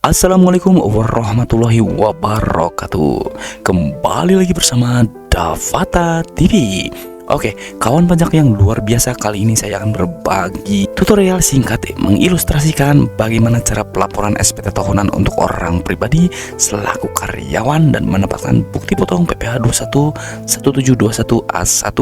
Assalamualaikum warahmatullahi wabarakatuh. Kembali lagi bersama Davata TV. Oke, kawan pajak yang luar biasa, kali ini saya akan berbagi tutorial singkat mengilustrasikan bagaimana cara pelaporan SPT tahunan untuk orang pribadi selaku karyawan dan mendapatkan bukti potong PPh 21 1721A1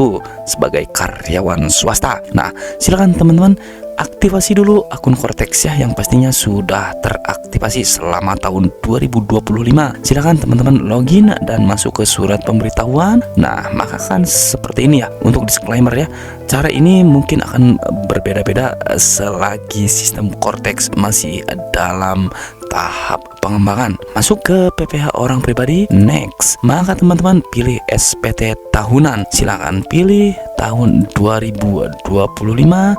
sebagai karyawan swasta. Nah, silakan teman-teman aktifasi dulu akun Cortex ya, yang pastinya sudah teraktifasi selama tahun 2025. Silahkan teman-teman login dan masuk ke surat pemberitahuan. Nah, maka kan seperti ini ya. Untuk disclaimer ya, cara ini mungkin akan berbeda-beda selagi sistem Cortex masih dalam tahap pengembangan. Masuk ke PPh orang pribadi, next. Maka teman-teman pilih SPT tahunan. Silakan pilih tahun 2025,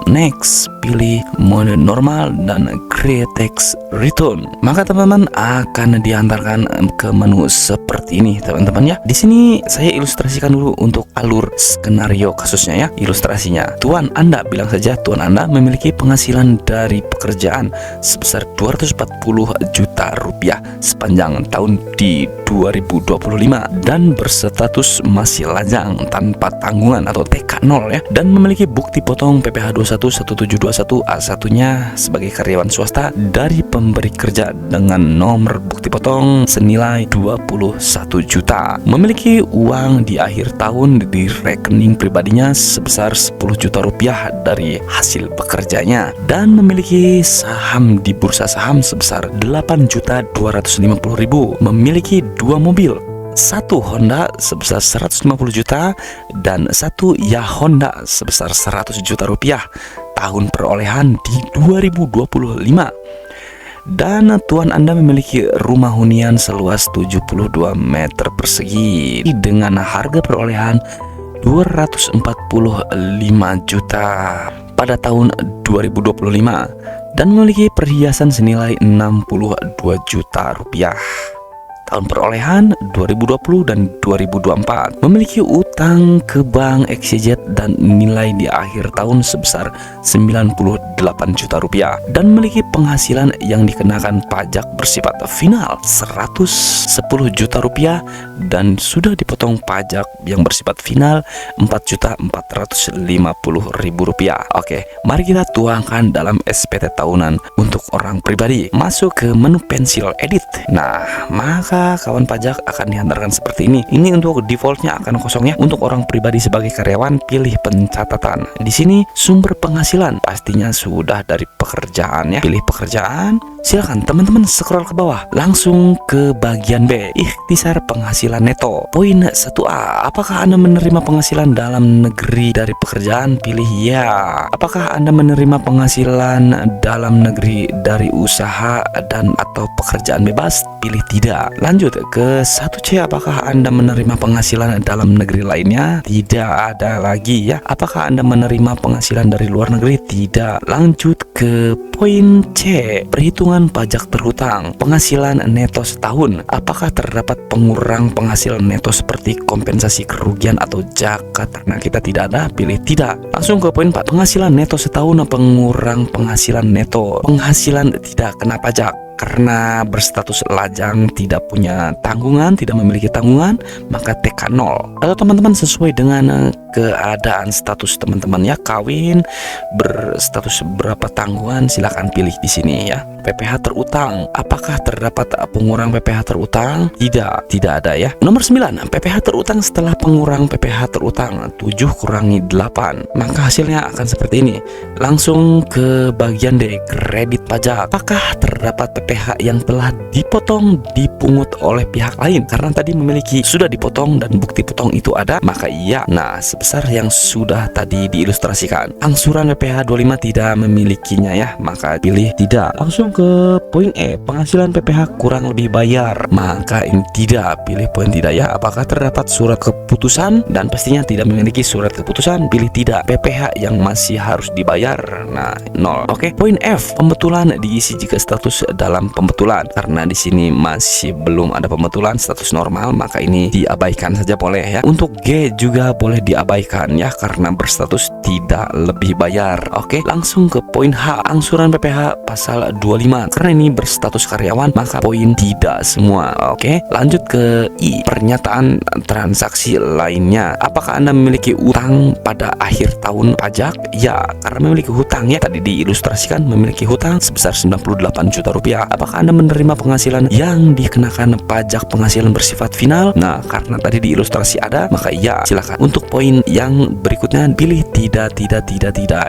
next. Pilih mode normal dan create text return. Maka teman-teman akan diantarkan ke menu seperti ini teman-teman ya. Di sini saya ilustrasikan dulu untuk alur skenario kasusnya ya. Ilustrasinya, tuan Anda, bilang saja tuan Anda memiliki penghasilan dari pekerjaan sebesar 240 juta rupiah sepanjang tahun di 2025 dan berstatus masih lajang tanpa tanggungan atau TK0 ya, dan memiliki bukti potong PPh 21 1721A1 nya sebagai karyawan swasta dari pemberi kerja dengan nomor bukti potong senilai 21 juta. Memiliki uang di akhir tahun di rekening pribadinya sebesar 10 juta rupiah dari hasil bekerjanya, dan memiliki saham di bursa saham sebesar 8.250.000. Memiliki dua mobil, satu Honda sebesar 150 juta dan satu Honda sebesar 100 juta rupiah. Tahun perolehan di 2025. Dan tuan Anda memiliki rumah hunian seluas 72 meter persegi dengan harga perolehan 245 juta pada tahun 2025 dan memiliki perhiasan senilai 62 juta rupiah. Tahun perolehan 2020 dan 2024. Memiliki utang ke bank XYZ dan nilai di akhir tahun sebesar 98 juta rupiah, dan memiliki penghasilan yang dikenakan pajak bersifat final 110 juta rupiah dan sudah dipotong pajak yang bersifat final 4.450.000 rupiah. Oke, mari kita tuangkan dalam SPT tahunan untuk orang pribadi. Masuk ke menu pensil edit. Nah, maka kawan pajak akan diantarkan seperti ini. Ini untuk defaultnya akan kosong ya. Untuk orang pribadi sebagai karyawan, pilih pencatatan. Di sini sumber penghasilan pastinya sudah dari pekerjaan ya. Pilih pekerjaan. Silakan teman-teman scroll ke bawah langsung ke bagian B, ikhtisar penghasilan neto. Poin 1A, apakah Anda menerima penghasilan dalam negeri dari pekerjaan? Pilih ya. Apakah Anda menerima penghasilan dalam negeri dari usaha dan atau pekerjaan bebas? Pilih tidak. Lanjut ke 1C, apakah Anda menerima penghasilan dalam negeri lainnya? Tidak ada lagi ya. Apakah Anda menerima penghasilan dari luar negeri? Tidak. Lanjut ke poin C, perhitungan pajak terhutang. Penghasilan neto setahun, apakah terdapat pengurang penghasilan neto seperti kompensasi kerugian atau zakat? Karena kita tidak ada, pilih tidak. Langsung ke poin 4, penghasilan neto setahun, pengurang penghasilan neto. Penghasilan tidak kena pajak karena berstatus lajang, tidak punya tanggungan, tidak memiliki tanggungan, maka TK0. Atau teman-teman sesuai dengan keadaan status teman-teman ya, kawin, berstatus berapa tanggungan, silahkan pilih di sini ya. PPh terutang, apakah terdapat pengurang PPh terutang? Tidak, tidak ada ya. Nomor 9, PPh terutang setelah pengurang PPh terutang 7 kurangi 8, maka hasilnya akan seperti ini. Langsung ke bagian D, kredit pajak. Apakah terdapat PPh yang telah dipotong dipungut oleh pihak lain? Karena tadi memiliki sudah dipotong dan bukti potong itu ada, maka iya. Nah, sebesar yang sudah tadi diilustrasikan. Angsuran PPh 25 tidak memilikinya ya, maka pilih tidak. Langsung ke poin E, penghasilan PPh kurang lebih bayar, maka ini tidak. Pilih poin tidak ya. Apakah terdapat surat keputusan? Dan pastinya tidak memiliki surat keputusan, pilih tidak. PPh yang masih harus dibayar, nah 0. Oke, poin F, pembetulan diisi jika status dalam pembetulan. Karena di sini masih belum ada pembetulan status normal, maka ini diabaikan saja boleh ya. Untuk G juga boleh diabaikan ya, karena berstatus tidak lebih bayar. Oke, langsung ke poin H, angsuran PPh pasal 25. Karena ini berstatus karyawan, maka poin tidak semua. Oke, lanjut ke I, pernyataan transaksi lainnya. Apakah Anda memiliki utang pada akhir tahun pajak? Ya, karena memiliki hutang ya. Tadi diilustrasikan memiliki hutang sebesar 98 juta rupiah. Apakah Anda menerima penghasilan yang dikenakan pajak penghasilan bersifat final? Nah, karena tadi diilustrasi ada, maka ya, silakan. Untuk poin yang berikutnya pilih tidak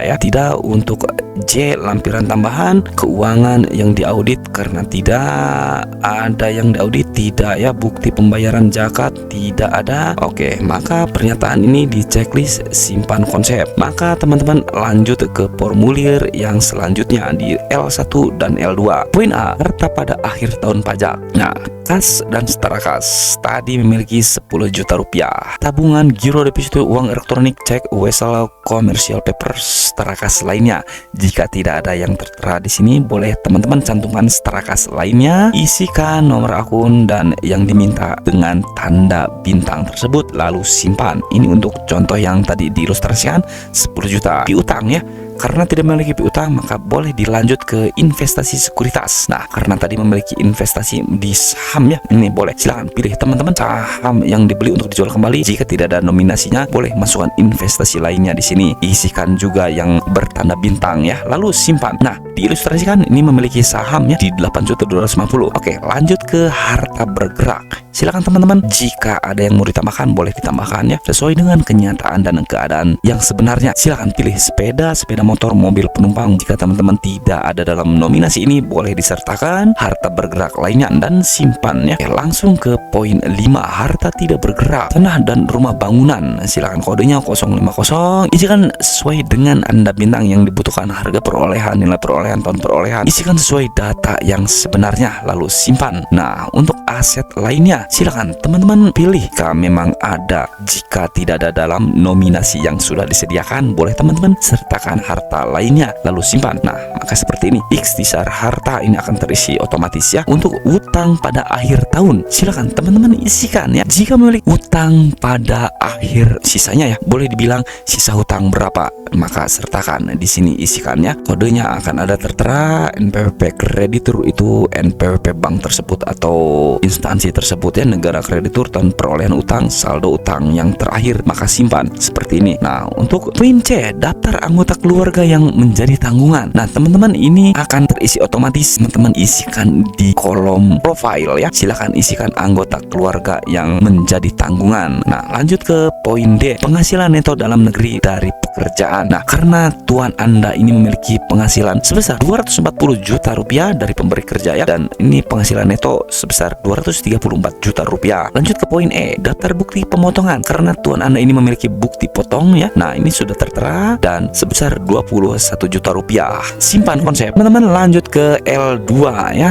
ya. Tidak. Untuk J, lampiran tambahan keuangan yang diaudit, karena tidak ada yang diaudit, tidak ya. Bukti pembayaran zakat tidak ada. Oke, maka pernyataan ini di checklist simpan konsep. Maka teman-teman lanjut ke formulir yang selanjutnya di L1 dan L2. Poin A, harta pada akhir tahun pajak. Nah, kas dan setara kas tadi memiliki 10 juta rupiah. Tabungan, giro deposito, uang elektronik, cek, wesel, commercial paper, setara kas lainnya. Jika tidak ada yang tertera di sini, boleh teman-teman cantumkan setara kas lainnya, isikan nomor akun dan yang diminta dengan tanda bintang tersebut, lalu simpan. Ini untuk contoh yang tadi diilustrasikan 10 juta piutang ya. Karena tidak memiliki piutang, maka boleh dilanjut ke investasi sekuritas. Nah, karena tadi memiliki investasi di saham ya, ini boleh. Silahkan pilih teman-teman saham yang dibeli untuk dijual kembali. Jika tidak ada nominasinya, boleh masukkan investasi lainnya di sini. Isikan juga yang bertanda bintang ya, lalu simpan. Nah, diilustrasikan ini memiliki saham ya di 8.250. Oke, lanjut ke harta bergerak. Silakan teman-teman, jika ada yang mau ditambahkan, boleh ditambahkan ya, sesuai dengan kenyataan dan keadaan yang sebenarnya. Silakan pilih sepeda motor, mobil penumpang. Jika teman-teman tidak ada dalam nominasi ini, boleh disertakan harta bergerak lainnya dan simpan ya. Oke, langsung ke poin 5, harta tidak bergerak, tanah dan rumah bangunan. Silakan kodenya 050. Isikan sesuai dengan tanda bintang yang dibutuhkan, harga perolehan, nilai perolehan, tahun perolehan. Isikan sesuai data yang sebenarnya, lalu simpan. Nah, untuk aset lainnya, silakan teman-teman pilih jika memang ada. Jika tidak ada dalam nominasi yang sudah disediakan, boleh teman-teman sertakan harta lainnya, lalu simpan. Nah, maka seperti ini. Ikhtisar harta ini akan terisi otomatis ya. Untuk utang pada akhir tahun, silakan teman-teman isikan ya. Jika memiliki utang pada akhir sisanya ya, boleh dibilang sisa hutang berapa, maka sertakan di sini, isikannya. Kodenya akan ada tertera, NPWP kreditur itu NPWP bank tersebut atau instansi tersebut ya, negara kreditur, dan perolehan utang, saldo utang yang terakhir, maka simpan seperti ini. Nah, untuk poin C, daftar anggota keluarga yang menjadi tanggungan. Nah, teman-teman ini akan terisi otomatis. Teman-teman isikan di kolom profile ya. Silakan isikan anggota keluarga yang menjadi tanggungan. Nah, lanjut ke poin D, penghasilan neto dalam negeri dari pekerjaan. Nah, karena tuan Anda ini memiliki penghasilan sebesar 240 juta rupiah dari pemberi kerja ya, dan ini penghasilan neto sebesar 234 juta rupiah. Lanjut ke poin E, daftar bukti pemotongan. Karena tuan Anda ini memiliki bukti potong ya. Nah, ini sudah tertera dan sebesar 21 juta rupiah. Simpan konsep. Teman-teman lanjut ke L2 ya.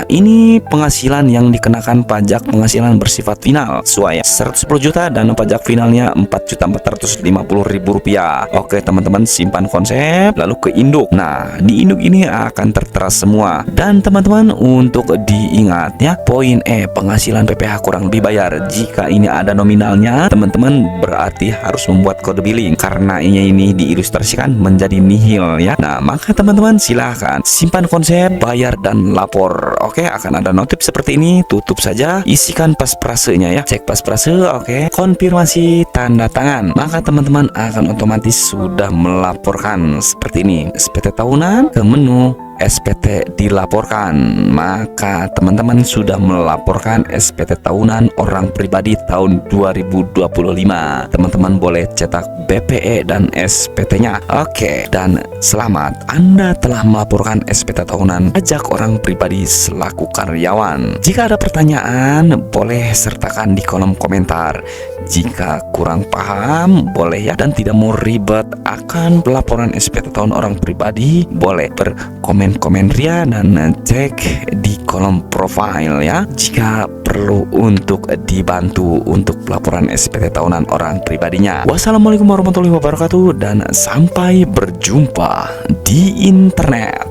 Ini penghasilan yang dikenakan pajak penghasilan bersifat final sesuai ya, 110 juta dan pajak finalnya 4.450.000 rupiah. Oke teman-teman, simpan konsep. Lalu ke induk. Nah, di induk ini akan tertera semua. Dan teman-teman untuk diingat ya, poin E, penghasilan PPh kurang lebih bayar. Jika ini ada nominalnya, teman-teman berarti harus membuat kode billing karena ini diilustrasikan menjadi nihil ya. Nah, maka teman-teman silahkan simpan konsep, bayar dan lapor. Oke, akan ada notif seperti ini. Tutup saja, isikan pas prasenya ya. Cek pas prase, oke, konfirmasi tanda tangan. Maka teman-teman akan otomatis sudah melaporkan seperti ini. SPT tahunan ke menu SPT dilaporkan. Maka teman-teman sudah melaporkan SPT tahunan orang pribadi tahun 2025. Teman-teman boleh cetak BPE dan SPT-nya. Oke, dan selamat, Anda telah melaporkan SPT tahunan pajak orang pribadi selaku karyawan. Jika ada pertanyaan, boleh sertakan di kolom komentar. Jika kurang paham, boleh ya, dan tidak mau ribet akan pelaporan SPT tahun orang pribadi, boleh berkomen ria dan cek di kolom profile ya. Jika perlu untuk dibantu untuk pelaporan SPT tahunan orang pribadinya. Wassalamualaikum warahmatullahi wabarakatuh dan sampai berjumpa di internet.